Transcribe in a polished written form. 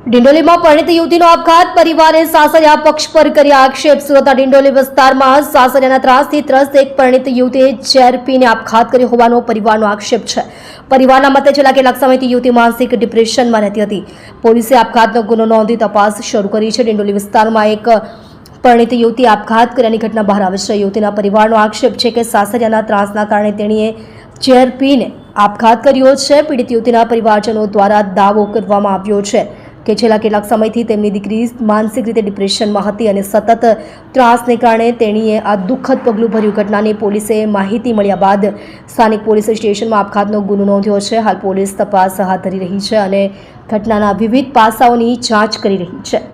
ડિંડોલીમાં પરિણીત યુવતીનો આપઘાત, પરિવારે સાસરિયા પક્ષ પર કર્યા આક્ષેપ। સુરતના ડિંડોલી વિસ્તારમાં સાસરિયાના ત્રાસથી ત્રસ્ત એક પરિણીત યુવતીએ ઝેર પીને આપઘાત કર્યો હોવાનો પરિવારનો આક્ષેપ છે। પરિવારના મતે છેલ્લા કેટલાક સમયથી યુવતી માનસિક ડિપ્રેશનમાં રહેતી હતી। પોલીસે આપઘાતનો ગુનો નોંધી તપાસ શરૂ કરી છે। ડિંડોલી વિસ્તારમાં એક પરિણીત યુવતી આપઘાત કર્યાની ઘટના બહાર આવી છે। યુવતીના પરિવારનો આક્ષેપ છે કે સાસરિયાના ત્રાસના કારણે તેણીએ ઝેર પીને આપઘાત કર્યો છે। પીડિત યુવતીના પરિવારજનો દ્વારા દાવો કરવામાં આવ્યો છે કે છેલ્લા કેટલાક સમયથી તેમની દીકરી માનસિક રીતે ડિપ્રેશનમાં હતી અને સતત ત્રાસને કારણે તેણીએ આ દુઃખદ પગલું ભર્યું। ઘટનાની પોલીસે માહિતી મળ્યા બાદ સ્થાનિક પોલીસ સ્ટેશનમાં આપઘાતનો ગુનો નોંધ્યો છે। હાલ પોલીસ તપાસ હાથ ધરી રહી છે અને ઘટનાના વિવિધ પાસાઓની જાંચ કરી રહી છે।